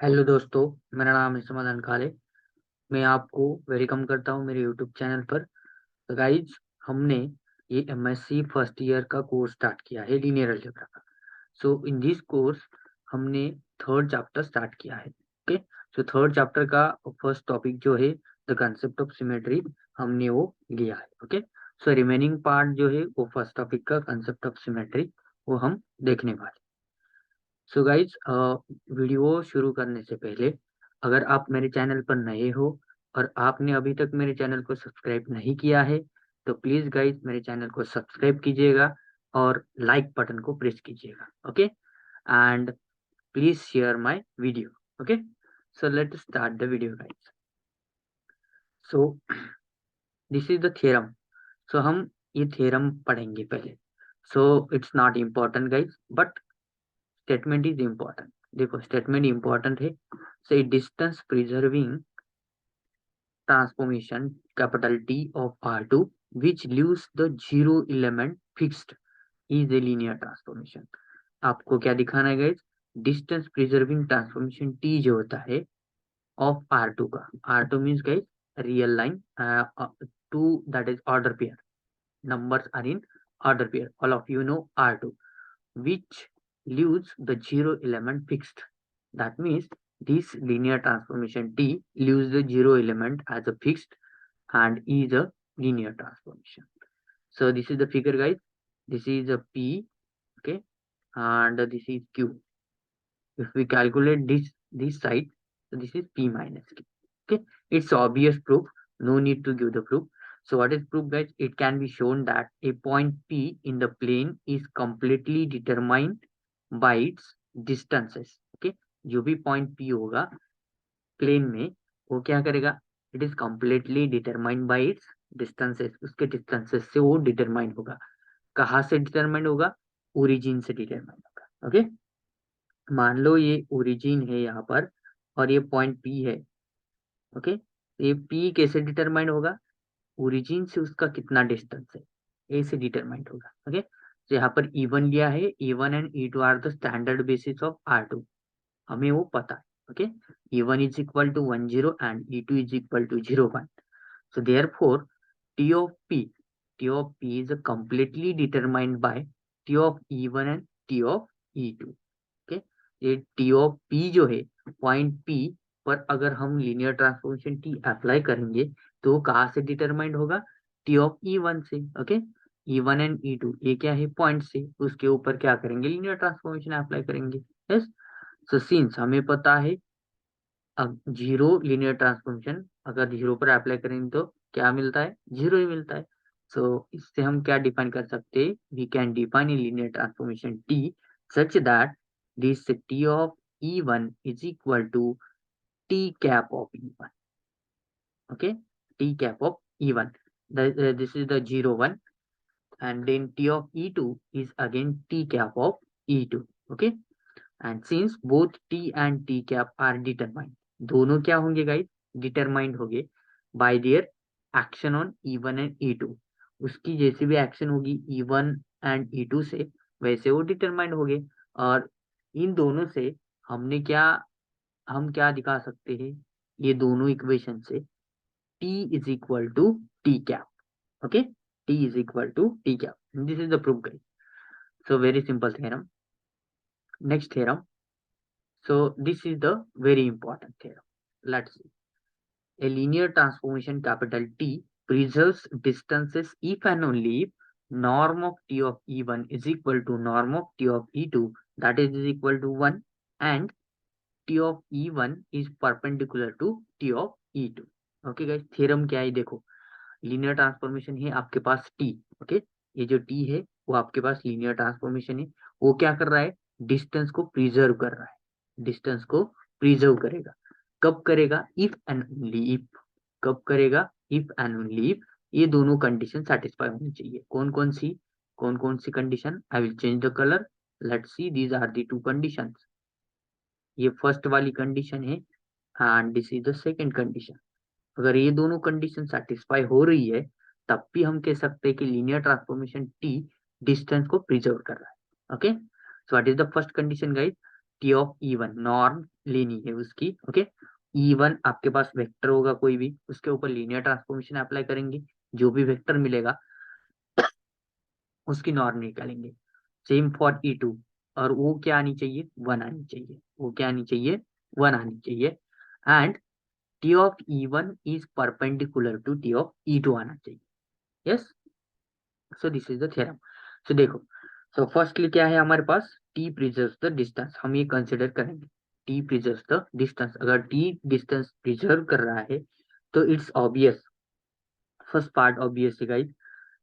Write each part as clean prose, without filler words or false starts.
Hello दोस्तों, मेरा नाम है समाधान काले। मैं आपको वेलकम करता हूं मेरे यूट्यूब चैनल पर। तो गाइज, हमने ये एमएससी फर्स्ट ईयर का कोर्स स्टार्ट किया है लीनियर अलजेब्रा का। सो इन दिस कोर्स हमने थर्ड चैप्टर स्टार्ट किया है। ओके, सो थर्ड चैप्टर का फर्स्ट टॉपिक जो है द कंसेप्ट ऑफ सिमेट्री, हमने वो लिया है। ओके, सो रिमेनिंग पार्ट जो है वो फर्स्ट टॉपिक का कंसेप्ट ऑफ सिमेट्री वो हम देखने वाले। सो गाइज, वीडियो शुरू करने से पहले अगर आप मेरे चैनल पर नए हो और आपने अभी तक मेरे चैनल को सब्सक्राइब नहीं किया है तो प्लीज गाइज मेरे चैनल को सब्सक्राइब कीजिएगा और लाइक बटन को प्रेस कीजिएगा। Okay, and please share my video. Okay, so let start the video guys. So this is the theorem. So हम ये थ्योरम पढ़ेंगे पहले। So it's not important guys, but statement is important. देखो, statement important है। से distance preserving transformation capital T of R2 which leaves the zero element fixed is a linear transformation। आपको क्या दिखाना है guys? Distance preserving transformation T जो होता है ऑफ R2 का। R2 means guys real line, to that is order pair, numbers are in order pair, all of you know R2, which leaves the zero element fixed. That means this linear transformation T leaves the zero element as a fixed and is a linear transformation. So this is the figure guys. This is a P, okay, and this is Q. If we calculate this side, so this is P minus Q. Okay, it's obvious proof. No need to give the proof. So what is proof guys? It can be shown that a point P in the plane is completely determined by its distances. Okay, जो भी point P होगा plane में वो क्या करेगा? It is completely determined by its distances. उसके distances से वो डिटरमाइंड होगा। कहाँ से डिटरमाइंड होगा? ओरिजिन से डिटरमाइंड होगा। ओके, मान लो ये ओरिजिन है यहाँ पर और ये पॉइंट पी है। ओके, ये पी कैसे डिटरमाइंड होगा? ओरिजिन से उसका कितना डिस्टेंस है, ए से डिटरमाइंड होगा। ओके, तो यहाँ पर E1 लिया है। E1 and E2 are the standard basis of R2, हमें वो पता है। Okay, E1 is equal to 1 0 and E2 is equal to 0 1। So therefore T of P is completely determined by T of E1 and T of E2। Okay, ये T of P जो है point P पर अगर हम linear transformation T apply करेंगे तो वो कहाँ से डिटरमाइंड होगा? T of E1 से। ओके, E1 एंड E2 ये क्या है? पॉइंट से। उसके ऊपर क्या करेंगे? लीनियर ट्रांसफॉर्मेशन अप्लाई करेंगे। यस, सो सिंस हमें पता है अब जीरो लीनियर ट्रांसफॉर्मेशन अगर जीरो पर अप्लाई करेंगे तो क्या मिलता है? जीरो ही मिलता है। सो इससे हम क्या डिफाइन कर सकते हैं? We can define a linear transformation T such that this T of E1 is equal to T cap of E1। Okay, T cap of E1, this is the zero one, and then T of E2 is again T cap of E2। okay, and since both T and T cap are determined, दोनों क्या होंगे guys? Determined होंगे bye their action on E1 and E2। उसकी जैसी भी action होगी E1 and E2 से वैसे वो डिटरमाइंड होंगे। और इन दोनों से हमने क्या हम क्या दिखा सकते हैं? ये दोनों इक्वेशन से T is equal to T cap। okay, T is equal to T cap, this is the proof guys। so very simple theorem। next theorem, so this is the very important theorem। let's see, a linear transformation capital T preserves distances if and only if norm of T of E1 is equal to norm of T of E2, that is equal to 1, and T of E1 is perpendicular to T of E2। okay guys, theorem क्या है? देखो, linear transformation है आपके पास T. Okay, ये जो T है वो आपके पास लीनियर ट्रांसफॉर्मेशन है। वो क्या कर रहा है? डिस्टेंस को प्रिजर्व कर रहा है। डिस्टेंस को प्रिजर्व करेगा। कब करेगा? If and only if. कब करेगा? इफ एंड ओनली इफ ये दोनों कंडीशन सेटिस्फाई होनी चाहिए। कौन कौन सी condition? I will change the colour. Let's see, these are the two conditions. ये फर्स्ट वाली कंडीशन है and this is the second condition. अगर ये दोनों कंडीशन सेटिस्फाई हो रही है तब भी हम कह सकते हैं कि लीनियर ट्रांसफॉर्मेशन टी डिस्टेंस को प्रिजर्व कर रहा है। Okay, so what is the first condition guys? T of E1 norm लेनी है उसकी। ओके, E1 आपके पास वेक्टर होगा कोई भी, उसके ऊपर लीनियर ट्रांसफॉर्मेशन अप्लाई करेंगे, जो भी वेक्टर मिलेगा उसकी नॉर्म निकालेंगे। सेम फॉर E2, और वो क्या आनी चाहिए, 1 आनी चाहिए। वो क्या आनी चाहिए, 1 आनी चाहिए। And T of E1 is perpendicular to T of E2 आना चाहिए। Yes, so this is the theorem. So देखो, सो फर्स्टली क्या है हमारे पास, टी प्रिजर्व्स द डिस्टेंस, हम ये कंसिडर करेंगे। टी प्रिजर्व्स द डिस्टेंस, अगर टी डिस्टेंस प्रिजर्व कर रहा है तो it's obvious, first part obvious है guys.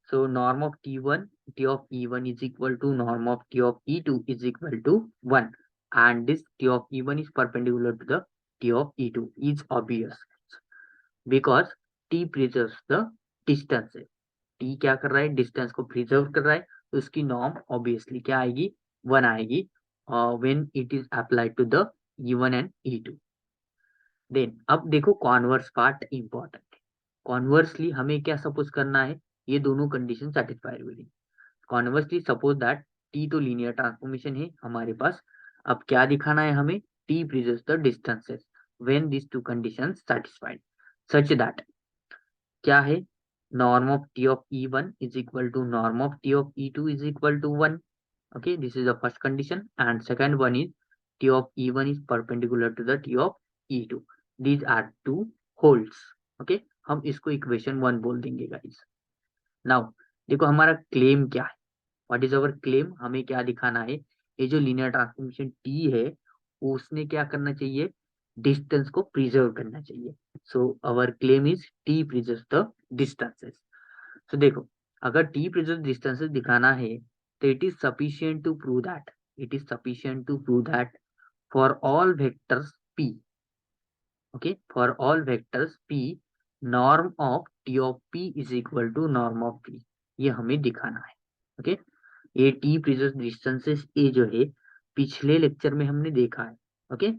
So norm of T1, T of E1 is equal to norm of T of E2 is equal to 1. And this T of E1 is perpendicular to the T of E2 is obvious. Because T preserves the distance है। T क्या कर रहा है, distance को preserve कर रहा है, तो उसकी नॉर्म ऑब्वियसली क्या आएगी, 1 आएगी, when it is applied to the E1 and E2। Then अब देखो कॉन्वर्स पार्ट इंपॉर्टेंट है। कॉन्वर्सली हमें क्या सपोज करना है, ये दोनों कंडीशन सेटिस्फाई हुई। कॉन्वर्सली सपोज दैट टी तो लीनियर ट्रांसफॉर्मेशन है हमारे पास। अब क्या दिखाना है हमें, T preserves the distances when this two conditions satisfied, such that क्या है, norm of T of E1 is equal to norm of T of E2 is equal to 1। okay, this is the first condition, and second one is T of E1 is perpendicular to the T of E2, these are two holes। okay, हम इसको equation 1 बोल देंगे guys. Now देखो हमारा claim क्या है, what is our claim, हमें क्या दिखाना है, ये जो लीनियर ट्रांसफॉर्मेशन टी है उसने क्या करना चाहिए, डिस्टेंस को प्रिजर्व करना चाहिए। So our claim is T preserve the distances. So देखो, अगर टी प्रिजर्व डिस्टेंसेस दिखाना है तो it is sufficient to prove that, it is sufficient to prove that for all vectors p, okay, for all vectors p, norm of t of p is equal to norm of p, ये हमें दिखाना है। Okay, ये T preserve distances ए जो है पिछले lecture में हमने देखा है। ओके,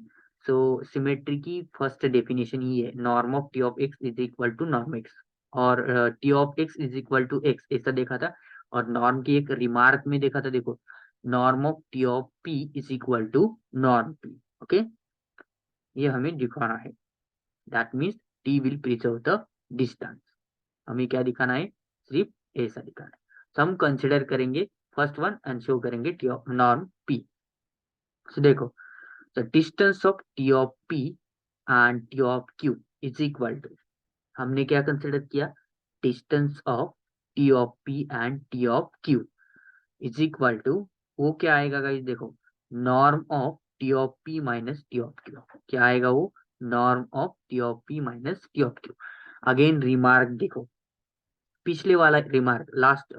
सो सिमेट्री की फर्स्ट डेफिनेशन ही है, norm of T of X is equal to norm X, और T of X is equal to X ऐसा देखा था। और नॉर्म की एक रिमार्क में देखा था, देखो norm of T of P is equal to norm P. Okay, ये हमें दिखाना है, that means T will preserve the distance. हमें क्या दिखाना है, सिर्फ ऐसा दिखाना है। तो हम कंसिडर करेंगे फर्स्ट वन एंड शो करेंगे T of norm P. So देखो, the distance of T of P and T of Q is equal to, हमने क्या कंसिडर किया, distance of T of P and T of Q is equal to, वो क्या आएगा guys, देखो norm of T of P minus T of Q, क्या आएगा वो, norm of T of P minus T of Q. Again remark देखो, पिछले वाला रिमार्क लास्ट,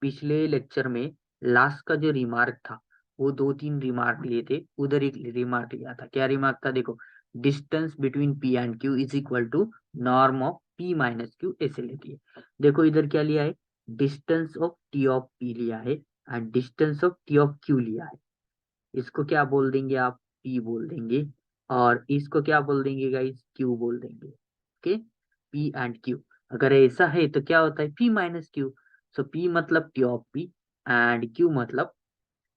पिछले लेक्चर में लास्ट का जो रिमार्क था वो 2-3 रिमार्क लिए थे, उधर एक रिमार्क लिया था। क्या रिमार्क था, देखो distance between P and Q is equal to norm of P minus Q ऐसे लेती है। देखो इधर क्या लिया है, distance of T of P लिया है and distance of T of Q लिया है। इसको क्या बोल देंगे आप, पी बोल देंगे, और इसको क्या बोल देंगे गाइस, क्यू बोल देंगे। ओके, पी एंड क्यू, अगर ऐसा है तो क्या होता है, P minus Q. So P मतलब T of P and Q मतलब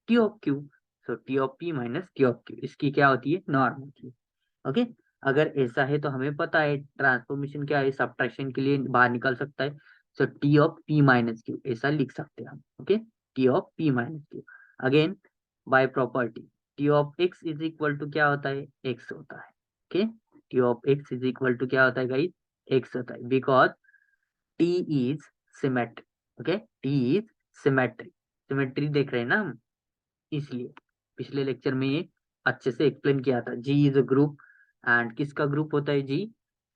T of Q. So T of P minus T of Q, इसकी क्या होती है, नॉर्म होती है। ओके, अगर ऐसा है तो हमें पता है ट्रांसफॉर्मेशन क्या है, सब्ट्रैक्शन के लिए बाहर निकल सकता है। So T of P minus Q ऐसा लिख सकते हैं हम। Okay, T of P minus Q. Again by property, T of X is equal to क्या होता है, एक्स होता है। Okay, T of X is equal to क्या होता है गाइस, एक्स होता है, because T is symmetry. Okay, T is symmetry, symmetry देख रहे हैं ना हम, इसलिए पिछले लेक्चर में ये अच्छे से एक्सप्लेन किया था। G is a group, and किसका ग्रुप होता है G,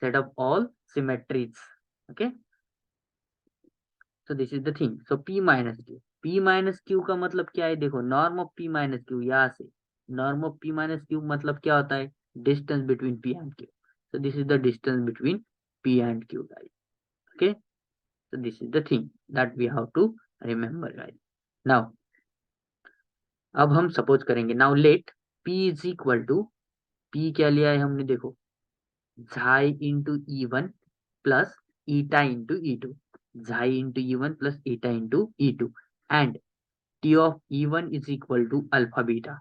set of all symmetries. Okay, so this is the thing. So P minus Q, P minus Q का मतलब क्या है, देखो norm of P minus Q, यहाँ से norm of P minus Q मतलब क्या होता है, distance between P and Q. So this is the distance between P and Q guys. Okay, so this is the thing that we have to remember guys. Now अब हम suppose करेंगे, now let P is equal to, P क्या लिया है हमने, देखो xi into E1 plus eta into E2, xi into E1 plus eta into E2, and T of E1 is equal to alpha beta.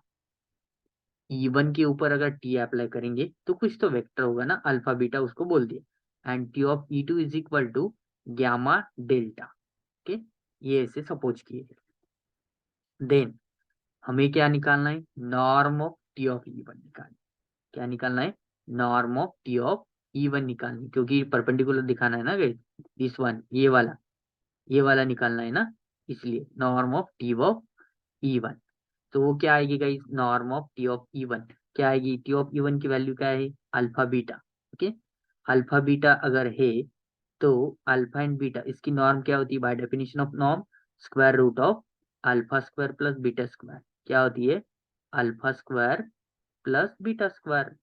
E1 के ऊपर अगर T apply करेंगे तो कुछ तो वेक्टर होगा ना, अल्फा बीटा उसको बोल दिया, and T of E2 is equal to gamma delta. Okay, ये ऐसे सपोज किए। देन हमें क्या निकालना है, norm of T of E1 निकालना। क्या निकालना है, norm of T of E1 निकालनी, क्योंकि परपेंडिकुलर दिखाना है ना गाइस, दिस वन, ये वाला निकालना है ना, इसलिए norm of T of E1। तो वो क्या आएगी guys, norm of T of E1 क्या आएगी, टी ऑफ E1 की वैल्यू क्या है, alpha beta. Okay, alpha beta अगर है तो अल्फा एंड बीटा इसकी नॉर्म क्या होती है, by definition of norm square root of alpha square plus beta square, क्या होती है, alpha square plus beta square.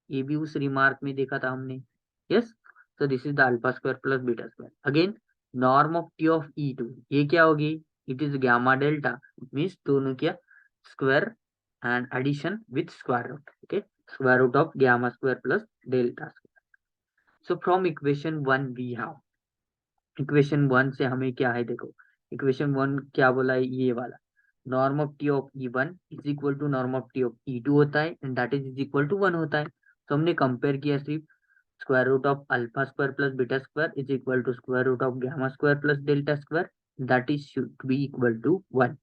ये भी उस रिमार्क में देखा था हमने। Yes, so this is the alpha square plus beta square. Again, norm of t of E2 ये क्या होगी, it is gamma delta, means दोनों क्या, square and addition with square root. Okay, square root of gamma square plus delta square. So from equation 1 we have, equation 1 से हमें क्या है, देखो इक्वेशन 1 क्या बोला है, ये वाला norm of T of E1 is equal to norm of T of E2 होता है, and that is equal to 1 होता है। तो हमने कंपेयर किया सिर्फ square root of alpha square plus beta square is equal to square root of gamma square plus delta square, that is should be equal to 1।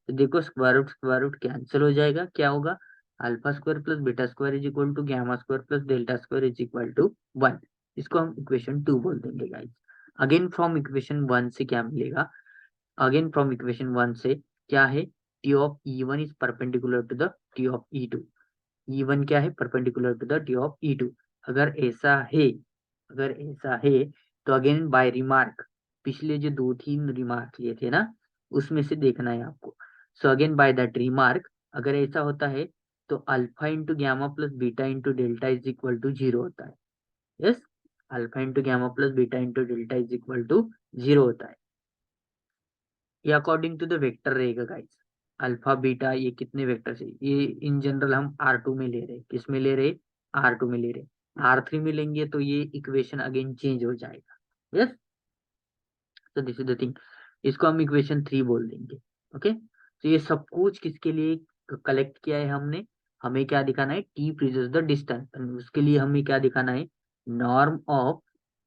तो देखो square root cancel हो जाएगा, क्या होगा, alpha square plus beta square is equal to gamma square plus delta square is equal to 1। इसको हम equation 2 बोल देंगे गाइस। अगेन फ्रॉम इक्वेशन 1 से क्या मिलेगा, अगेन फ्रॉम इक्वेशन 1 से क्या है, T of E1 is perpendicular to the T of E2। E1 क्या है, perpendicular to the T of E2। अगर ऐसा है, अगर ऐसा है तो अगेन बाय रिमार्क, पिछले जो 2-3 रिमार्क लिए थे ना, उसमें से देखना है आपको। So again by that remark, अगर ऐसा होता है तो alpha into gamma plus beta into delta is equal to 0 होता है। Yes, alpha into gamma plus beta into delta is equal to 0 होता है। ये अकॉर्डिंग टू द वेक्टर रहेगा गाइस, अल्फा बीटा ये कितने वेक्टर है, ये इन जनरल हम R2 में ले रहे, किस में ले रहे, R2 में ले रहे। R3 में लेंगे तो ये इक्वेशन अगेन चेंज हो जाएगा। यस, तो दिस इज द थिंग, इसको हम इक्वेशन 3 बोल देंगे। ओके, तो ये सब कुछ किसके लिए कलेक्ट किया है हमने, हमें क्या दिखाना है, टी प्रीजर्स द डिस्टेंस, उसके लिए हमें क्या दिखाना है, norm of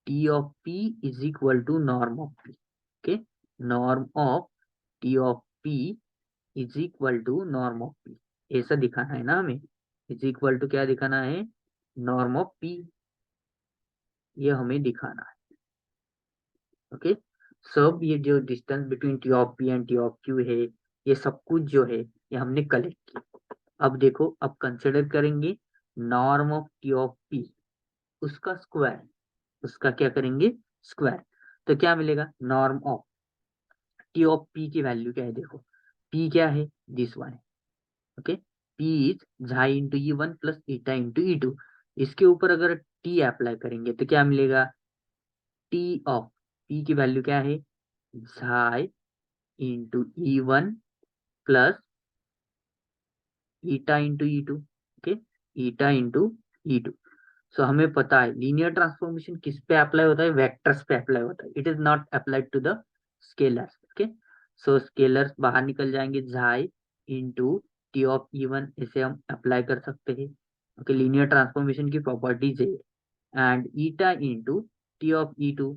T of P is equal to norm of P. Okay, norm of T of P is equal to norm of P, ऐसा दिखाना है ना हमें, इज इक्वल टू क्या दिखाना है, नॉर्म ऑफ पी, ये हमें दिखाना है। ओके, सब ये जो distance between T of P and T of Q है, ये सब कुछ जो है ये हमने कलेक्ट किया। अब देखो, अब कंसिडर करेंगे norm of T of P, उसका स्क्वायर, उसका क्या करेंगे, स्क्वायर। तो क्या मिलेगा, norm of T of P की वैल्यू क्या है, देखो पी क्या है, दिस वन है। Okay, P is xi into E1 plus eta into E2। इसके ऊपर अगर टी अप्लाई करेंगे तो क्या मिलेगा, टी ऑफ पी की वैल्यू क्या है, xi into E1 plus eta into E2। Okay, eta into E2। So हमें पता है लीनियर ट्रांसफॉर्मेशन किस पे अप्लाई होता है, वेक्टर्स पे अप्लाई होता है, it is not applied to the scalars. Okay, so scalars बाहर निकल जाएंगे, झाई इंटू टी ऑफ E1 इसे हम अप्लाई कर सकते हैं। ओके, लीनियर ट्रांसफॉर्मेशन की प्रॉपर्टीज है, and eta into T of E2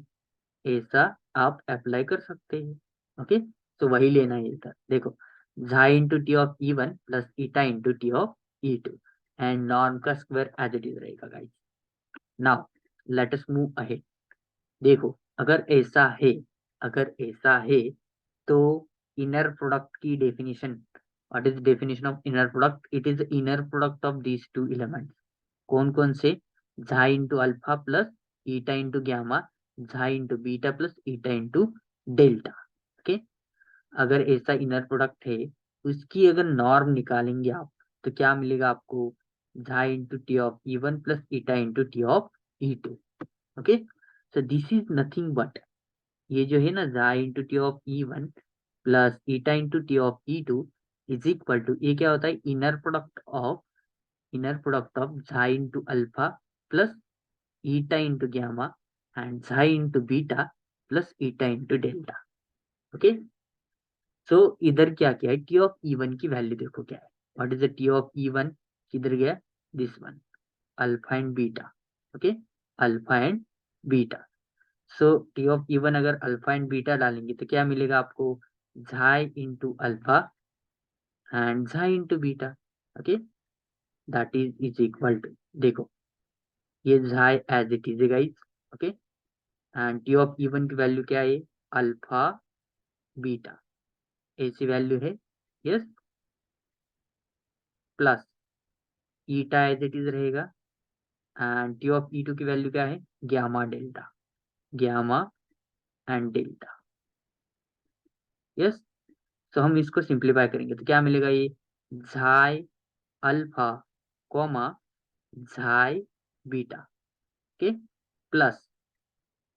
ऐसा आप अप्लाई कर सकते हैं। ओके, तो वही लेना है इधर, देखो xi into T of E1 plus eta into T of E2, and norm का स्क्वायर एज इट इज रहेगा guys. Now let us move ahead. देखो अगर ऐसा है, अगर ऐसा है तो इनर प्रोडक्ट की definition, what is definition of inner product, it is inner product of these two elements. कौन कौन से, xi into alpha plus eta into gamma, xi into beta plus eta into delta. Okay, अगर ऐसा inner product है, उसकी अगर norm निकालेंगे आप तो क्या मिलेगा आपको, xi into T of E1 plus eta into T of E2। Okay, so this is nothing but, ये जो है ना xi into T of E1 plus eta into T of E2 is equal to, ये क्या होता है, inner product of xi into alpha plus eta into gamma and xi into beta plus eta into delta. Okay, so इधर क्या क्या है, T of E1 की value देखो क्या है, what is the T of E1, किधर गया, this one, alpha and beta, okay, alpha and beta. So T of E1 अगर अल्फा एंड बीटा डालेंगे तो क्या मिलेगा आपको, xi into alpha and xi into beta, okay, that is equal to, देखो ये झाई एज इट इज है guys, okay, and T of E1 की वैल्यू क्या है, अल्फा बीटा, ऐसी वैल्यू है, yes, plus eta as it is रहेगा, and T of E2 की वैल्यू क्या है, gamma delta, gamma and delta, yes. तो हम इसको सिंप्लीफाई करेंगे तो क्या मिलेगा, ये झाई अल्फा कॉमा झाई बीटा, ओके, प्लस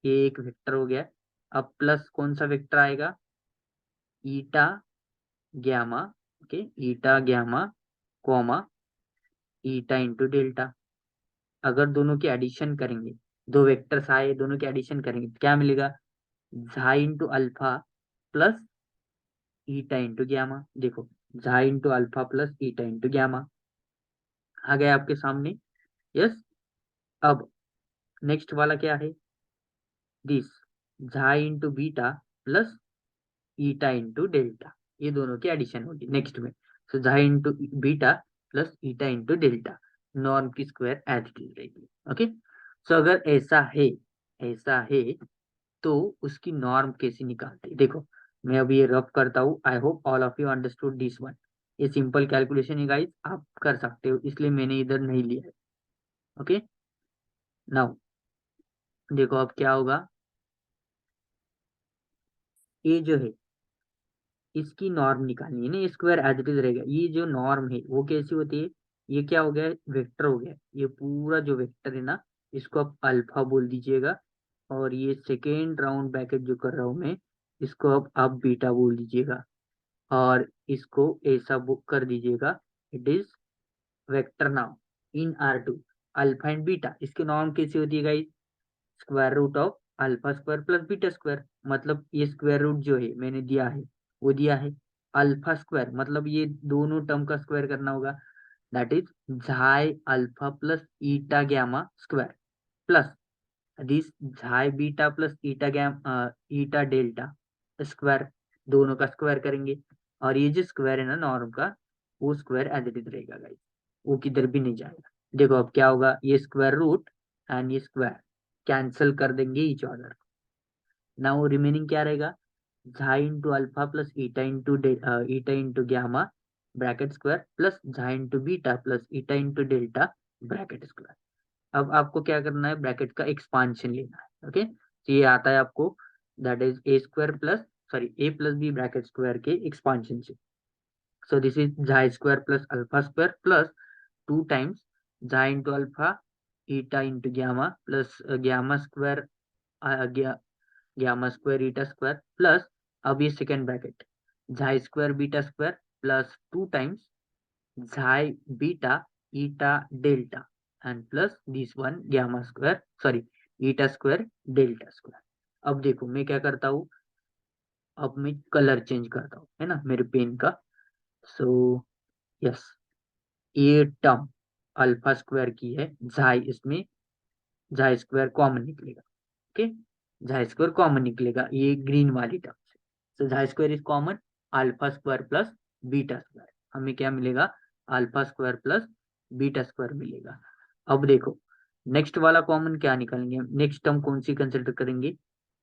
ये एक वेक्टर हो गया, अब प्लस कौन सा वेक्टर आएगा, eta gamma, okay, eta gamma comma eta into delta. अगर दोनों की एडिशन करेंगे, दो वेक्टर्स आए, दोनों की एडिशन करेंगे तो क्या मिलेगा, xi into alpha plus eta into gamma, देखो xi into alpha plus eta into gamma आ गया आपके सामने, यस। अब नेक्स्ट वाला क्या है, this xi into beta plus eta into delta, ये दोनों की एडिशन होगी नेक्स्ट में। So xi into beta plus eta into delta, norm की स्क्वायर एज इट इज रहेगी, ओके। सो अगर ऐसा है तो उसकी नॉर्म कैसे निकालते हैं? देखो मैं अभी ये रफ करता हूँ, I hope all of you understood this one. ये सिंपल कैलकुलेशन है गाइस, आप कर सकते हो, इसलिए मैंने इधर नहीं लिया है, ओके। नाउ देखो अब क्या होगा, ये जो है इसकी नॉर्म निकालनी है ना, ये स्क्वायर एज इट इज रहेगा, ये जो नॉर्म है वो कैसी होती है, ये क्या हो गया, वेक्टर हो गया, ये पूरा जो वेक्टर है ना, इसको आप अल्फा बोल दीजिएगा, और ये सेकेंड राउंड ब्रैकेट जो कर रहा हूं मैं, इसको अब आप बीटा बोल दीजिएगा, और इसको ऐसा बुक कर दीजिएगा, it is vector now in R2 alpha and beta. इसकी नॉर्म कैसी होती है guys, square root of alpha square plus beta square, मतलब ये स्क्वायर रूट जो है मैंने दिया है, वो दिया है अल्फा स्क्वायर, मतलब ये दोनों टर्म का स्क्वायर करना होगा, that is xi alpha plus eta gamma square plus this xi beta plus eta eta delta square, दोनों का स्क्वायर करेंगे, और ये जो स्क्वायर है ना नॉर्म का, वो स्क्वायर एज इट इज रहेगा गाइस, वो किधर भी नहीं जाएगा। देखो अब क्या होगा, ये स्क्वायर रूट एंड ये स्क्वायर कैंसिल कर देंगे ईच अदर, नाउ रिमेनिंग क्या रहेगा, xi into alpha plus eta into gamma bracket square plus xi into beta plus eta into delta bracket square. अब आपको क्या करना है, ब्रैकेट का एक्सपांशन लेना है, ओके। तो ये आता है आपको, that is a square plus, sorry a plus b bracket square के एक्सपांशन से। So this is xi square plus alpha square plus 2 times xi into alpha eta into gamma plus gamma square gamma square eta square plus, अब ये second bracket xi square beta square plus 2 times xi beta eta delta and plus this one gamma square, sorry eta square delta square. अब देखो मैं क्या करता हूँ, अब मैं कलर चेंज करता हूँ, है ना, मेरे पेन का। सो यस, ये टर्म अल्फा स्क्वायर की है, झाई इसमें झाई स्क्वायर कॉमन निकलेगा, ओके, झाई स्क्वायर कॉमन निकलेगा ये ग्रीन वाली टर्म से। So xi square is common, alpha square plus beta square, हमें क्या मिलेगा, alpha square plus beta square मिलेगा। अब देखो नेक्स्ट वाला कॉमन क्या निकालेंगे, नेक्स्ट टर्म कौन सी कंसिडर करेंगे,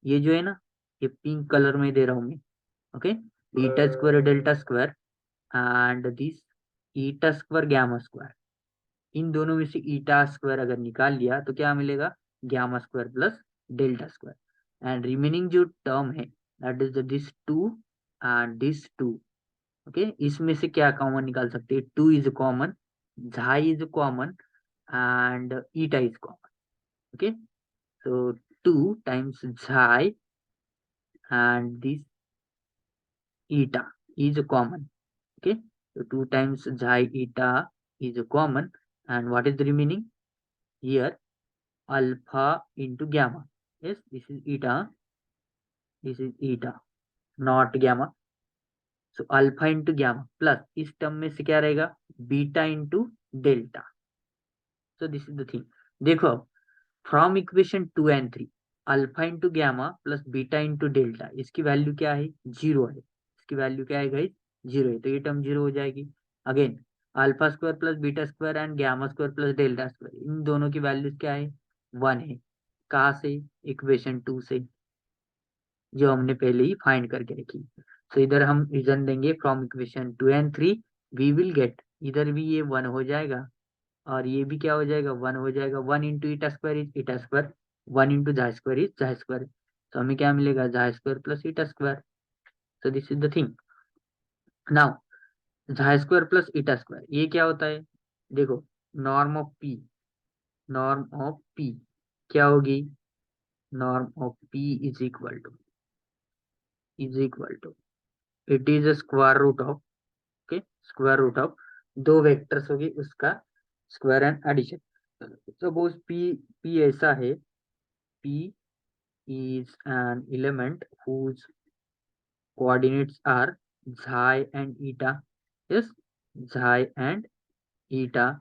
ये जो है ना, ये पिंक कलर में दे रहा हूं मैं, okay, eta square delta square and this eta square gamma square, इन दोनों में से ईटा स्क्वायर अगर निकाल लिया तो क्या मिलेगा, gamma square plus delta square, and remaining जो टर्म है that is this two and this two, okay, इसमें से क्या कॉमन निकाल सकते हैं, two is common, xi is common and eta is common, okay. so 2 times xi and this eta is common, okay. So 2 times xi eta is common, and what is the remaining here, alpha into gamma, yes, this is eta, this is eta, not gamma। so alpha into gamma plus इस term में से क्या रहेगा, beta into delta. So this is the thing. देखो अब from equation 2 and 3 alpha into gamma plus beta into delta, इसकी value क्या है? जीरो है। इसकी वैल्यू क्या है गाइस? जीरो है, तो ये टर्म जीरो हो जाएगी। Again alpha square plus beta square and gamma square plus delta square, इन दोनों की वैल्यूज क्या है? वन है। कहाँ से? इक्वेशन 2 से, जो हमने पहले ही फाइंड करके रखी। तो इधर हम रीजन देंगे from equation 2 and 3 we will get, इधर भी ये वन हो जाएगा और ये भी क्या हो जाएगा? वन हो जाएगा। One into eta square is eta square, one into xi square is xi square, तो हमें क्या मिलेगा? Xi square plus eta square. So this is the thing. Now xi square plus eta square ये क्या होता है? देखो norm of p, norm of p क्या होगी? Norm of P is equal to it is square root of, okay, square root of दो vectors होगी उसका square and addition. Suppose P, P ऐसा है, P is an element whose coordinates are xi and eta, yes, xi and eta,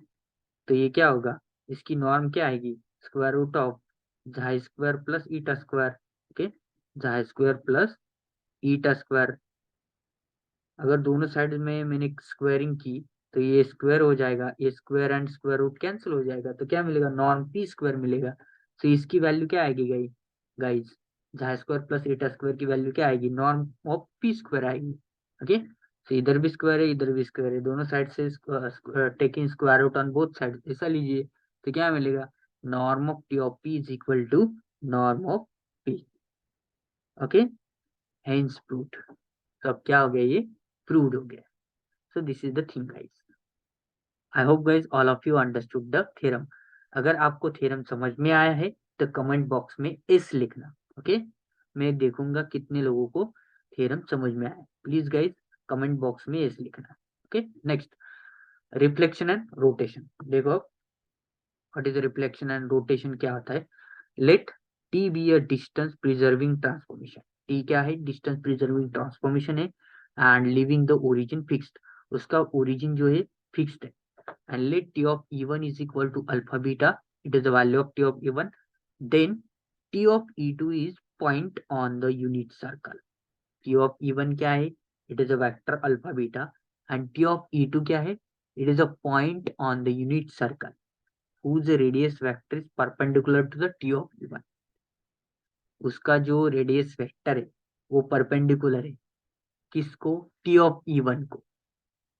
तो ये क्या होगा? इसकी नॉर्म क्या आएगी? Square root of xi square plus eta square, okay, xi square plus eta square. अगर दोनों साइड में मैंने स्क्वायरिंग की तो ये स्क्वायर हो जाएगा, ये square and square root cancel हो जाएगा, तो क्या मिलेगा? नॉर्म पी स्क्वायर मिलेगा। तो इसकी वैल्यू क्या आएगी guys? Xi square plus eta square की वैल्यू क्या आएगी? नॉर्म ऑफ पी स्क्वायर आएगी। ओके, तो इधर भी स्क्वायर है, इधर भी स्क्वायर है, दोनों साइड से taking square root on both side, ऐसा लीजिए, तो क्या मिलेगा? Norm of T of P is equal to norm of P. Okay, hence proved. तो अब क्या हो गया? ये प्रूव्ड हो गया। So this is the thing guys. I hope guys all of you understood the theorem. अगर आपको थ्योरम समझ में आया है तो कमेंट बॉक्स में एस लिखना, ओके। मैं देखूंगा कितने लोगों को थ्योरम समझ में आया। प्लीज गाइज कमेंट बॉक्स में एस लिखना, okay. Next, reflection and rotation. देखो what is reflection and rotation क्या होता है? Let T be a distance preserving transformation. T क्या है? डिस्टेंस प्रिजर्विंग ट्रांसफॉर्मेशन है and leaving the origin fixed, उसका ओरिजिन जो है फिक्स्ड है। And let t of e1 is equal to alpha beta, it is the value of t of e1, then t of e2 is point on the unit circle। t of e1 क्या है? It is a vector alpha beta and t of e2 क्या है? It is a point on the unit circle whose radius vector is perpendicular to the t of e1। उसका जो radius vector है वो perpendicular है किसको? t of e1 को,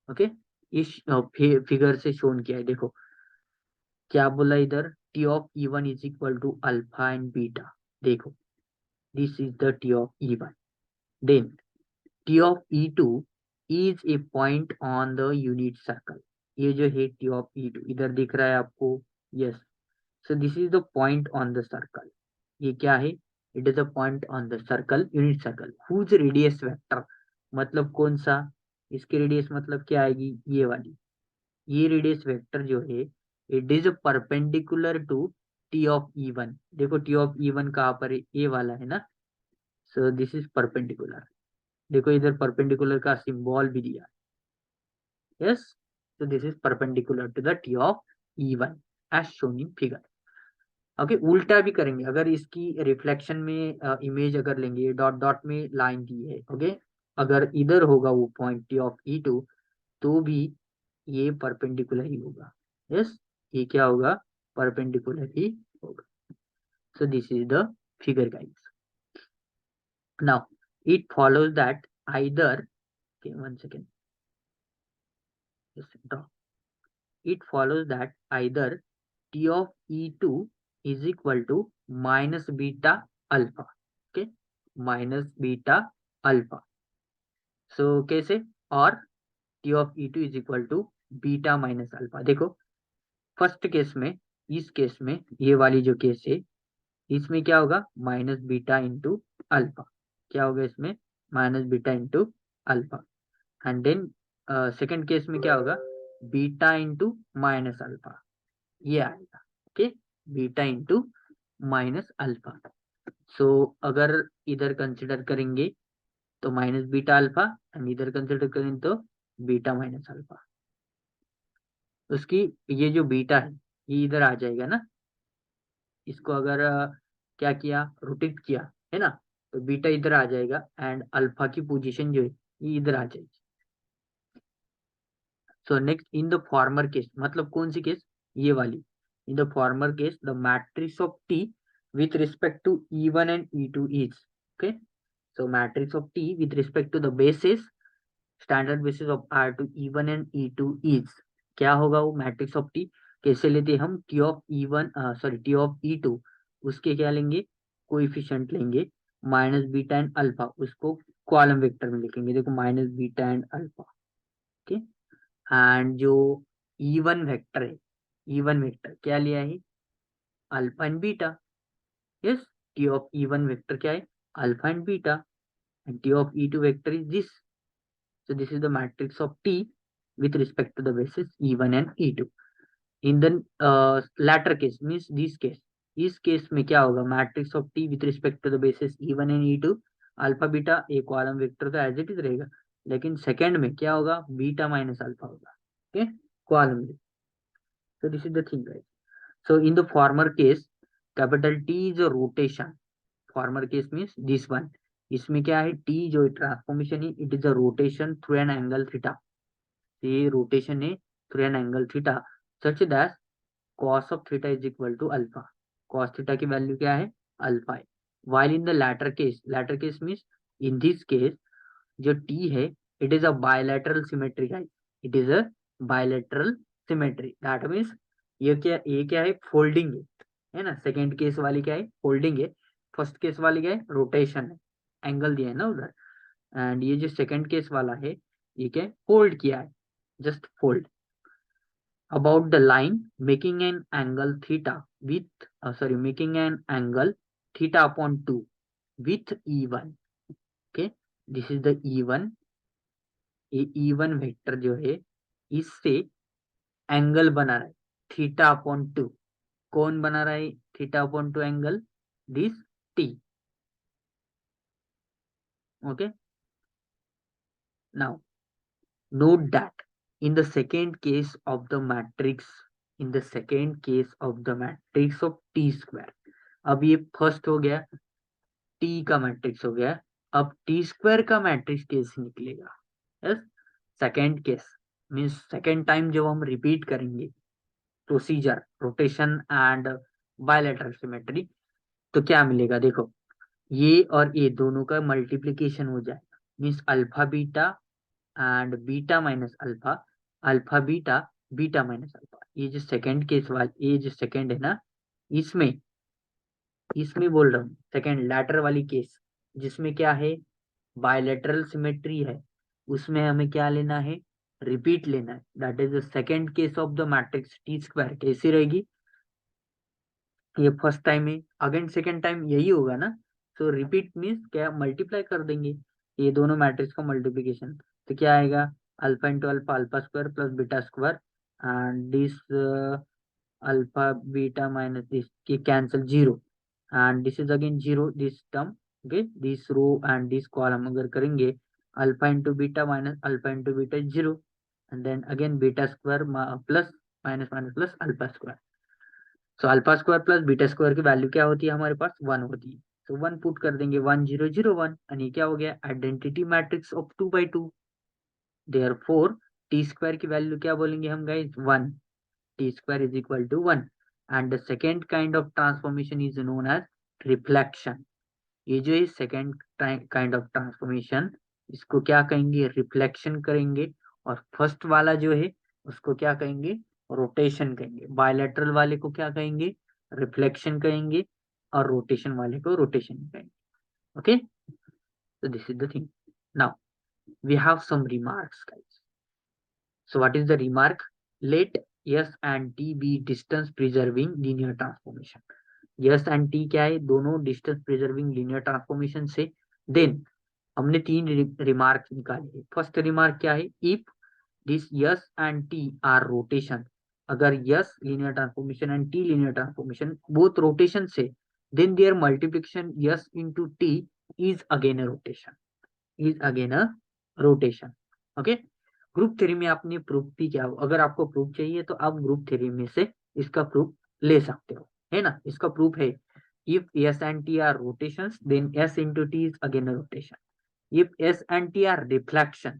okay. इस फिगर से शोन किया है। देखो क्या बोला इधर? T of E one is equal to alpha and beta. देखो this is the T of E one, then T of E two is a point on the unit circle. ये जो है टी ऑफ ई टू इधर दिख रहा है आपको? Yes. So this is the point on the circle. ये क्या है? It is a point on the circle, unit circle, whose radius vector, मतलब कौन सा? इसकी रेडियस मतलब क्या आएगी? ये वाली। ये रेडियस वेक्टर जो है it is perpendicular to T of E one. देखो टी ऑफ ई वन कहाँ पर है? ए वाला है ना। So this is perpendicular. देखो इधर परपेंडिकुलर का सिंबल भी दिया है। Yes, so this is perpendicular to the T of E one as shown in figure. Okay, उल्टा भी करेंगे। अगर इसकी रिफ्लेक्शन में इमेज अगर लेंगे, डॉट डॉट में लाइन दी है, ओके, अगर इधर होगा वो point T of E two तो भी ये परपेंडिकुलर ही होगा। यस, ये क्या होगा? परपेंडिकुलर ही होगा। सो this is the figure guys. Now it follows that either, one second, it follows that either t of e2 is equal to minus beta alpha, okay, minus beta alpha। so कैसे? और t of e2 is equal to beta minus alpha. देखो first case में, इस case में, ये वाली जो case है इसमें क्या होगा? Minus beta into alpha. क्या होगा इसमें? Minus beta into alpha. And then second case में क्या होगा? बीटा इंटू माइनस अल्फा, ये आएगा, okay, beta into minus alpha. So अगर इधर कंसिडर करेंगे तो माइनस बीटा अल्फा एंड इधर कंसिडर करें तो बीटा माइनस अल्फा। उसकी ये जो बीटा है ये इधर आ जाएगा ना, इसको अगर क्या किया, रोटेट किया है ना, तो बीटा इधर आ जाएगा एंड अल्फा की पोजीशन जो है ये इधर आ जाएगी। So next in the former case, मतलब कौन सी केस, ये वाली, in the former case the matrix of T with respect to E1 and E2 is, okay, so matrix of T with respect to the basis, standard basis of R2 E1 and E2 is, क्या होगा वो matrix of T, कैसे लेते हैं हम, T of E1 sorry T of E2, उसके क्या लेंगे, कोएफिशिएंट लेंगे माइनस बीटा एंड अल्फा, उसको कॉलम वेक्टर में लिखेंगे, देखो minus beta and alpha, okay, and जो E1 वेक्टर है, E1 वेक्टर क्या लिया है, alpha and beta, yes, T of E1 vector क्या है, alpha and beta, and T of E2 vector is this, so this is the matrix of T with respect to the basis E1 and E2. In the latter case means this case, इस case में क्या होगा, matrix of T with respect to the basis E1 and E2, alpha beta एक column vector तो as it is रहेगा, लेकिन second में क्या होगा, बीटा माइनस अल्फा होगा, okay, column, so this is the thing, guys. So in the former case capital T is a rotation, former case means this one, इसमें क्या है, T जो ट्रांसफॉर्मेशन है it is a rotation through an angle theta, ये rotation है through an angle theta such that cos of theta is equal to alpha, cos theta की value क्या है, अल्फा है, while in the latter case means in this case जो t है it is a bilateral symmetry guys, it is a bilateral symmetry, that means ये क्या है, folding है ना, सेकेंड केस वाली क्या है, फोल्डिंग है, फर्स्ट केस वाली क्या है, रोटेशन है, एंगल दिया है ना उधर, एंड ये जो सेकेंड केस वाला है ये क्या, फोल्ड किया है, just fold about the line making an angle theta with making an angle theta upon 2 with E1, okay, this is the E1, ये E1 वेक्टर जो है इससे एंगल बना रहा है थीटा अपॉन 2, कौन बना रहा है theta upon 2 angle, this T, okay, now note that in the second case of the matrix, in the second case of the matrix of T square, अब ये फर्स्ट हो गया, टी का मैट्रिक्स हो गया, अब टी स्क्वायर का matrix कैसे निकलेगा, yes, second case means second time जब हम रिपीट करेंगे procedure rotation and bilateral symmetry, तो क्या मिलेगा, देखो ये और ये दोनों का मल्टीप्लीकेशन हो जाएगा, means alpha beta and beta minus alpha, alpha beta, beta minus alpha, ये जो सेकेंड केस वाली, ये जो सेकेंड है ना, इसमें इसमें बोल रहा हूँ सेकेंड लैटर वाली केस, जिसमें क्या है, बायलैटरल सिमेट्री है, उसमें हमें क्या लेना है, रिपीट लेना है, that is the second case of the matrix T square, कैसी रहेगी, ये फर्स्ट टाइम है, अगेन सेकेंड टाइम यही होगा ना, सो रिपीट मीन्स क्या, मल्टीप्लाई कर देंगे ये दोनों मैट्रिक्स का मल्टीप्लीकेशन, तो क्या आएगा, alpha into alpha, alpha square plus beta square, and this alpha beta minus this की cancel zero, and this is again zero this term, okay, this row and this column अगर करेंगे, alpha into beta minus alpha into beta zero, and then again beta square plus minus minus plus alpha square, so alpha square plus beta square की value क्या होती है हमारे पास, one होती है, तो वन पुट कर देंगे, 1 0 0 1, एंड ये क्या हो गया, identity matrix of 2 by 2, therefore T square की वैल्यू क्या बोलेंगे हम guys, one, t square is equal to 1, and the second kind of transformation is known as reflection, ये जो है सेकेंड काइंड ऑफ ट्रांसफॉर्मेशन, इसको क्या कहेंगे, रिफ्लेक्शन करेंगे, और फर्स्ट वाला जो है उसको क्या कहेंगे, रोटेशन कहेंगे, बायलैटरल वाले को क्या कहेंगे, रिफ्लेक्शन कहेंगे, और रोटेशन वाले को रोटेशन कहेंगे, okay, so this is the thing. Now we have some remarks guys, so what is the remark, let S and T be distance preserving linear transformation, S and T क्या है, दोनों distance preserving linear transformation से, देन हमने तीन remark निकाले, first remark क्या है, if this S and T are rotation, अगर S linear transformation and T linear transformation both rotation से, then their multiplication S into T is again a rotation, is again a rotation, okay, group theory में आपने proof भी क्या हो, अगर आपको proof चाहिए तो आप ग्रुप थ्योरी में से इसका प्रूफ ले सकते हो, है ना। इसका प्रूफ है, if S and T are rotations then S into T is again a rotation, if S and T are reflection,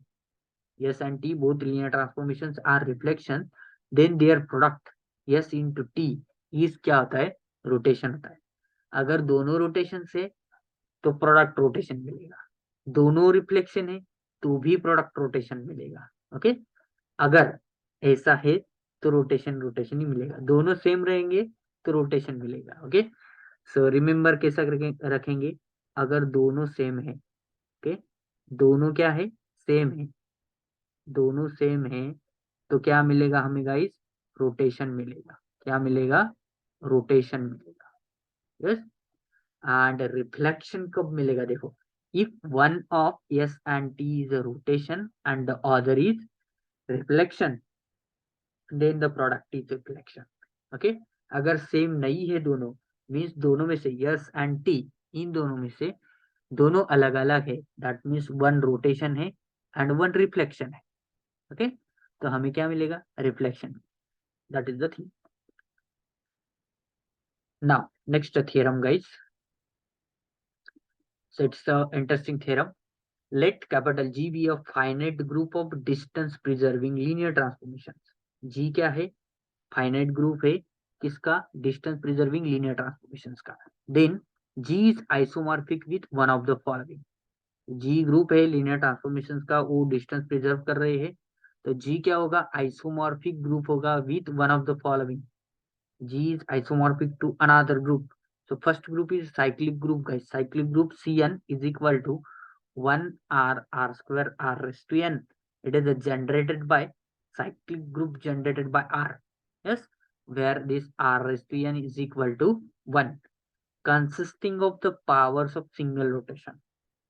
S and T both linear transformations are reflection, then their product S into T is क्या होता है, rotation होता है। अगर दोनों rotation से तो product rotation मिलेगा, दोनों रिफ्लेक्शन है तो भी प्रोडक्ट रोटेशन मिलेगा। ओके, अगर ऐसा है तो रोटेशन रोटेशन ही मिलेगा, दोनों सेम रहेंगे तो रोटेशन मिलेगा। ओके, सो रिमेम्बर कैसा रखेंगे, अगर दोनों सेम है, ओके, दोनों क्या है, सेम है, दोनों सेम है तो क्या मिलेगा हमें गाइस, रोटेशन मिलेगा। क्या मिलेगा, रोटेशन मिलेगा। यस, एंड रिफ्लेक्शन कब मिलेगा, देखो, if one of S and T is a rotation and the other is reflection, then the product is reflection. Okay, अगर सेम नहीं है दोनों, मीन्स दोनों में से यस एंड टी, इन दोनों में से दोनों अलग अलग है, दैट मीन्स वन रोटेशन है एंड वन रिफ्लेक्शन है। ओके, तो हमें क्या मिलेगा, reflection. That is the thing. Now next theorem guys, so it's a interesting theorem. Let capital G be a finite group of distance preserving linear transformations। G क्या है, finite group है किसका, distance preserving linear transformations का। Then G is isomorphic with one of the following. G group है linear transformations का, वो distance preserve कर रहे हैं, तो G क्या होगा, आइसोमॉर्फिक ग्रुप होगा with one of the following. G is isomorphic to another group. So first group is cyclic group guys. Cyclic group Cn is equal to 1 r square r raised to n. It is generated by cyclic group generated by r. Yes, where this r raised to n is equal to 1, consisting of the powers of single rotation.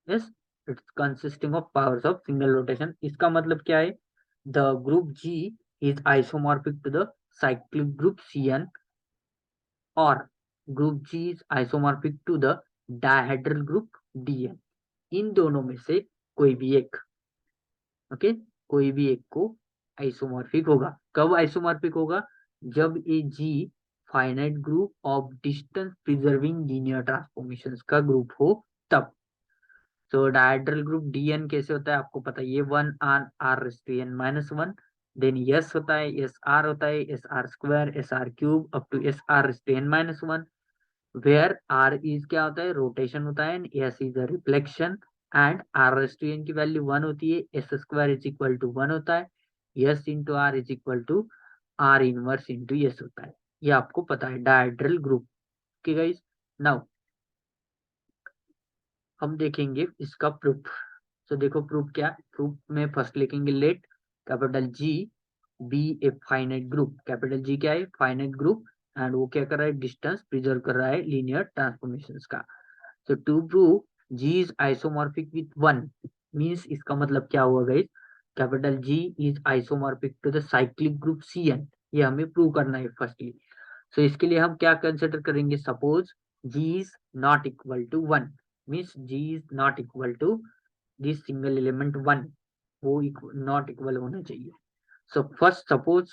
Yes, it's consisting of powers of single rotation. इसका मतलब क्या है, the group G is isomorphic to the cyclic group Cn, और group G is isomorphic to the dihedral group Dn। इन दोनों में से कोई भी एक, ओके, कोई भी एक को आइसोमॉर्फिक होगा। कब आइसोमॉर्फिक होगा, जब ये G finite group of distance preserving linear transformations का ग्रुप हो तब। तो डायहेड्रल ग्रुप Dn कैसे होता है आपको पता है, ये 1 R R n minus one, then S होता है, एस आर होता है, S R square, S R cube, up to S R n minus one, where R is क्या होता है, रोटेशन होता है, S is a reflection, and R raise to n की वैल्यू 1 होती है, S square is equal to 1 होता है, S into R is equal to R inverse into S होता है। ये आपको पता है डायड्रल ग्रुप के गाइस। नाउ हम देखेंगे इसका प्रूफ। तो देखो प्रूफ क्या, प्रूफ में फर्स्ट लिखेंगे let capital G be a finite group. Capital G क्या है, फाइनाइट ग्रुप, एंड वो क्या कर रहा है, डिस्टेंस प्रिजर्व कर रहा है लीनियर ट्रांसफॉर्मेशंस का। So to prove G is isomorphic with 1 means इसका मतलब क्या हुआ guys, capital G is isomorphic to the cyclic group Cn। ये हमें प्रूव करना है फर्स्टली। सो इसके लिए हम क्या कंसिडर करेंगे, suppose G is not equal to 1 means G is not equal to this single element 1, वो नॉट इक्वल होना चाहिए। So first suppose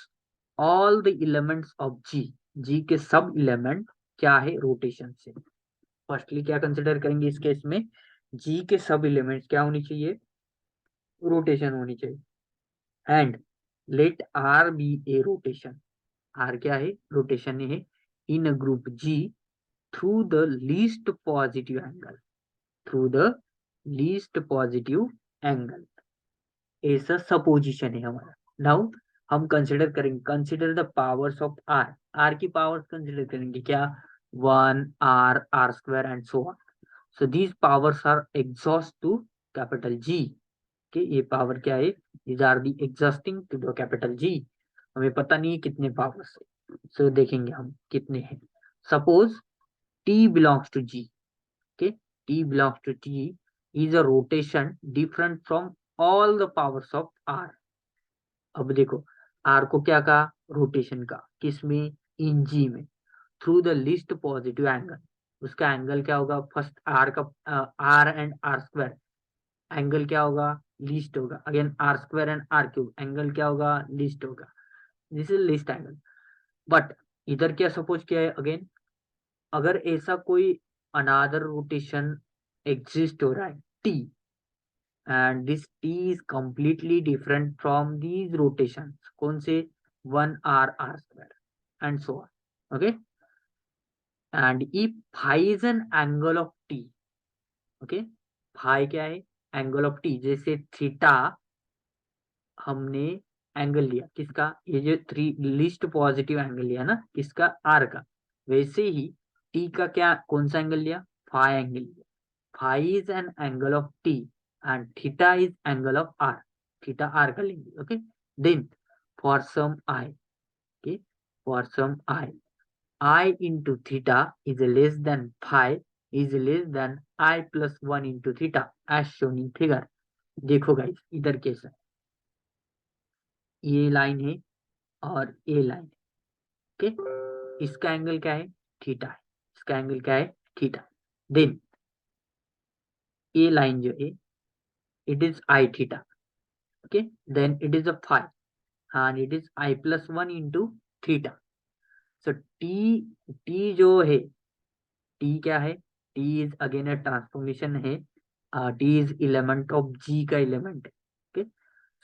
all the elements of G के सब एलिमेंट क्या है, रोटेशन से। फर्स्टली क्या कंसिडर करेंगे इस केस में, जी के सब एलिमेंट्स क्या होनी चाहिए, रोटेशन होनी चाहिए, and let R be a rotation. R क्या है, रोटेशन है in a group G through the least positive angle, through the least positive angle, ऐसा सपोजिशन है हमारा। नाउ हम कंसिडर करेंगे, consider the powers of R. R की powers consider करेंगे क्या, 1 R R square and so on. So these powers are exhaust to capital G। के ये पावर क्या है, these are the exhausting to the capital G। हमें पता नहीं है कितने पावर्स है, so देखेंगे हम कितने हैं। Suppose T belongs to G, okay, T belongs to T is a rotation different from all the powers of R। अब देखो R को क्या कहा, रोटेशन का, किसमें, इन G में, through the least positive angle. उसका एंगल क्या होगा, फर्स्ट आर का, R and R square, angle क्या होगा, लीस्ट होगा। Again R square and R cube, angle क्या होगा, लीस्ट होगा। This is least angle. But इधर क्या सपोज किया है, अगेन अगर ऐसा कोई अनादर रोटेशन एग्जिस्ट हो रहा है T, and this t is completely different from these rotations, कौन से, 1r square and so on, okay, and if phi is an angle of t, okay, phi क्या है, एंगल ऑफ टी, जैसे theta हमने angle लिया किसका, ये जो थ्री लिस्ट पॉजिटिव एंगल लिया ना किसका, आर का, वैसे ही टी का क्या, कौन सा एंगल लिया, फाई एंगल लिया। Phi is an angle of T and theta is angle of R, theta R का लेंगे, okay. Then for some i, okay, for some i into theta is less than phi is less than i plus one into theta as shown in figure. देखो guys इधर कैसा, ये line है और ये line है, ओके, इसका angle क्या है, थीटा है, इसका एंगल क्या है, थीटा। देन ये लाइन जो है it is i theta, okay, then it is a phi and it is i plus one into theta. So T, T जो है, टी क्या है, T is again a transformation है, T is element of G का element है, okay.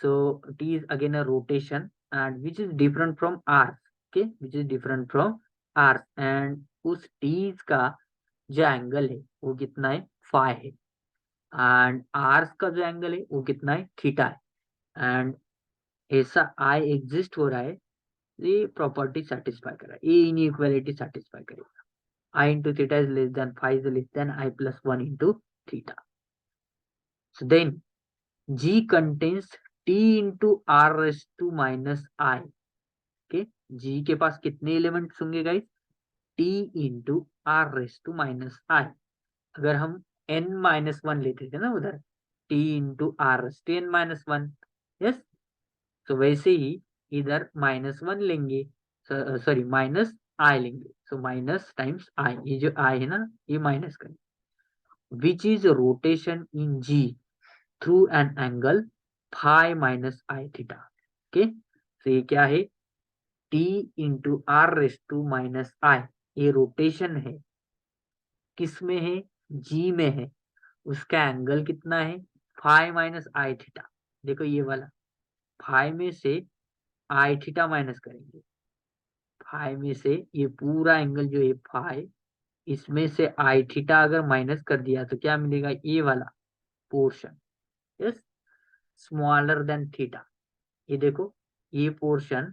So T is again a rotation and which is different from R, okay, which is different from R, and उस T का जो angle है वो कितना है, फाई है, एंड R का जो एंगल है वो कितना है, थीटा है, एंड ऐसा I एग्जिस्ट हो रहा है, ये प्रॉपर्टी सेटिस्फाई कर रहा है, ये इनइक्वालिटी सेटिस्फाई करेगा। I into theta is less than phi is less than I plus one into theta. So then G contains T into R raised to minus I, okay, G के पास कितने elements होंगे guys, T into R raise to minus I. अगर हम n minus one लेते थे ना उधर, T into R raise to n minus one, yes, तो वैसे ही इधर माइनस वन लेंगे, सॉरी माइनस आई लेंगे, सो माइनस टाइम्स आई, ये जो आई है ना ये माइनस करेंगे, which is rotation in G through an angle phi minus I theta, okay. तो ये क्या है, T into R raise to minus I, ये रोटेशन है, किस में है, जी में है, उसका एंगल कितना है, फाई माइनस आई थीटा। देखो ये वाला, फाई में से आई थीटा माइनस करेंगे, फाई में से ये पूरा एंगल जो है फाई, इसमें से आई थीटा अगर माइनस कर दिया तो क्या मिलेगा, ये वाला portion, yes, smaller than theta. ये देखो ये पोर्शन,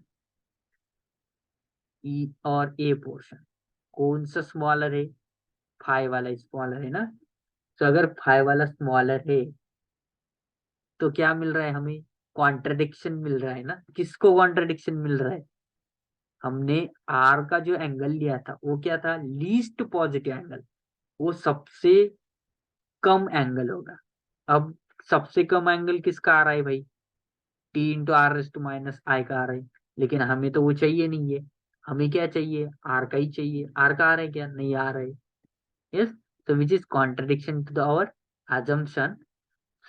ई और ए पोर्शन, कौन सा स्मॉलर है, फाई वाला स्मॉलर है ना। तो अगर फाई वाला स्मॉलर है तो क्या मिल रहा है हमें, कॉन्ट्रडिक्शन मिल रहा है ना, किसको कॉन्ट्रडिक्शन मिल रहा है, हमने आर का जो एंगल लिया था वो क्या था, लीस्ट पॉजिटिव एंगल, वो सबसे कम एंगल होगा। अब सबसे कम एंगल किसका आ रहा है भाई, T into R raise to minus I का आ रहा है, लेकिन हमें तो वो चाहिए नहीं है, हमें क्या चाहिए, आर का ही चाहिए, आर का आ रहा है क्या, नहीं आ रहा है, yes, so which is contradiction to the our assumption।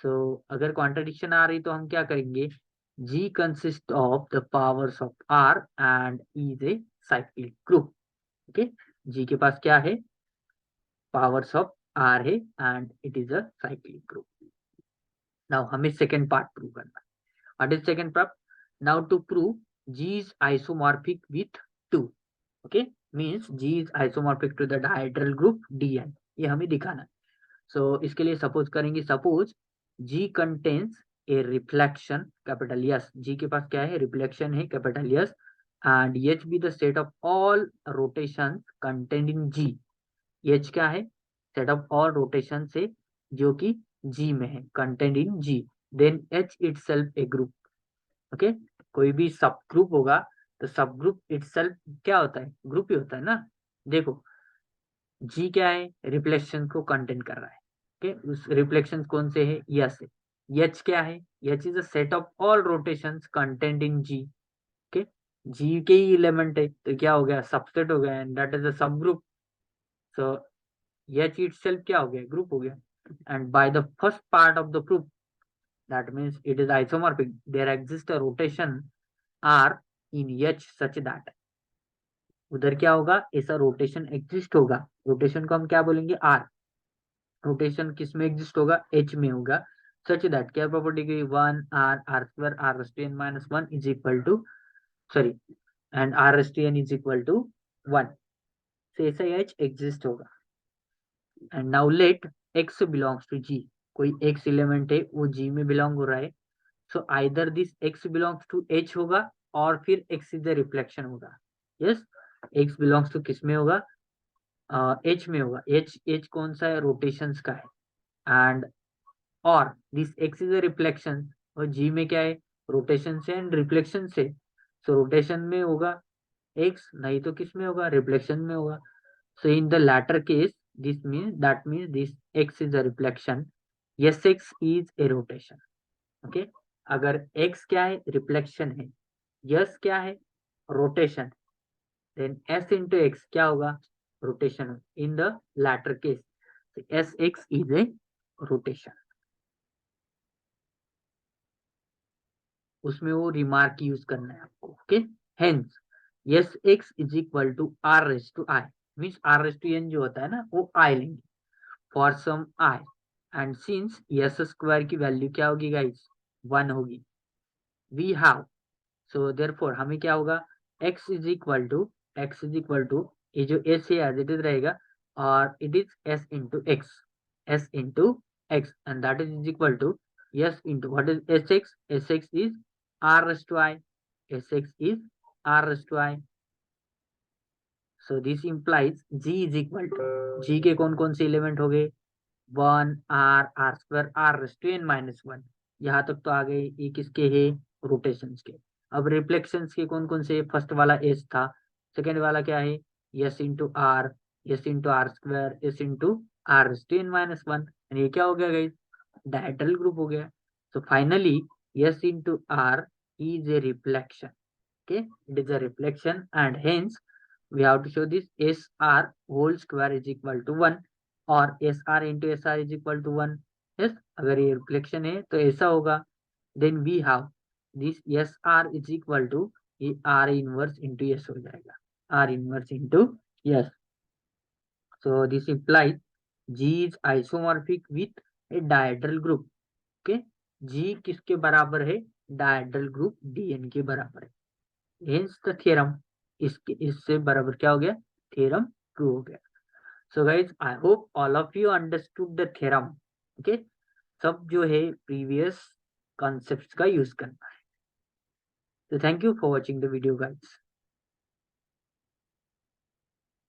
so अगर contradiction आ रही तो हम क्या करेंगे, G consists of the powers of R and is a cyclic group, okay, G के पास क्या है, powers of R है and it is a cyclic group। now हमें second part prove करना है, what is second part, now to prove G is isomorphic with 2, okay, means G is isomorphic to the dihedral group Dn, ये हमें दिखाना है। सो इसके लिए suppose करेंगे, suppose G contains a reflection capital yes, G के पास क्या है, रिफ्लेक्शन है capital yes, and H be the set of all rotation content in G। H क्या है, सेट ऑफ ऑल रोटेशन से जो कि G में है, contained in G, then H itself a group, okay, कोई भी सब ग्रुप होगा तो सब ग्रुप इटसेल्फ क्या होता है, ग्रुप ही होता है ना। देखो जी क्या है, रिफ्लेक्शन को कंटेंट कर रहा है, ओके, उस रिफ्लेक्शन कौन से है, यस है। एच क्या है, H is a set of all rotations contained in G, okay, G के ही एलिमेंट है तो क्या हो गया, सबसेट हो गया एंड दैट इज अ सब ग्रुप। सो एच इटसेल्फ क्या हो गया, ग्रुप हो गया, and by the first part of the proof that means it is isomorphic. There exists a rotation R in H such that, उधर क्या होगा, ऐसा रोटेशन एग्जिस्ट होगा, रोटेशन को हम क्या बोलेंगे, आर। रोटेशन किस में एग्जिस्ट होगा, एच में होगा, सच दैट क्या प्रॉपर्टी की, one R R square R raise to n minus one is equal to, sorry, and R raise to n is equal to one, से ऐसा एच एग्जिस्ट होगा। And now let x belongs to G, कोई x element है वो जी में belong हो रहा है, so either this X belongs to H होगा और फिर एक्स इज द रिफ्लेक्शन होगा। यस, एक्स बिलोंग्स टू किस में होगा, एच में होगा, एच एच कौन सा है, रोटेशंस का है, एंड और this x is a reflection, और जी में क्या है, रोटेशन से एंड रिफ्लेक्शन से, सो रोटेशन में होगा एक्स, नहीं तो किस में होगा, रिफ्लेक्शन में होगा। So in the latter case this means that means this x is a reflection, S x is a rotation. Okay, अगर एक्स क्या है, रिफ्लेक्शन है, यस क्या है, rotation, then s into x क्या होगा, rotation. In the latter case S x is a rotation, उसमें वो रिमार्क यूज करना है आपको। Okay, hence S x is equal to R raise to I, means are raise to n जो होता है ना वो आई लेंगे for some i, and since S square की वैल्यू क्या होगी गाइस, वन होगी, वी हैव, सो देयरफॉर हमें क्या होगा, x is equal to, X is equal to, ये जो s है एज इट इज रहेगा, और it is s into X, s into X, and that is equal to s into what is S x is R raise to i, S x is R raise to i, so this implies g is equal to, g के कौन कौन से element हो गए, one R R square R raise to n minus one, यहाँ तक तो आ गए, ये किसके है, रोटेशंस के। अब रिफ्लेक्शंस के कौन कौन से, फर्स्ट वाला एस था, सेकेंड वाला क्या है, S into R, S into R square, S into R raise to n minus one, ये क्या हो गया गाइस, डायहेड्रल ग्रुप हो गया। So finally S into R is a reflection, okay, it is a reflection, and hence we have to show this SR whole square is equal to 1, और SR into SR is equal to 1। yes, अगर ये reflection है तो ऐसा होगा, then we have this SR is equal to, ये R inverse into S हो जाएगा, R inverse into S, so this implies G is isomorphic with a dihedral group, okay, G किसके बराबर है, डायहेड्रल ग्रुप DN के बराबर है, hence the theorem, इसके इससे बराबर क्या हो गया, थ्योरम प्रूव हो गया। So guys I hope all of you understood the theorem. Okay, सब जो है प्रीवियस कॉन्सेप्ट्स का यूज करना है। तो thank you for watching the video guys.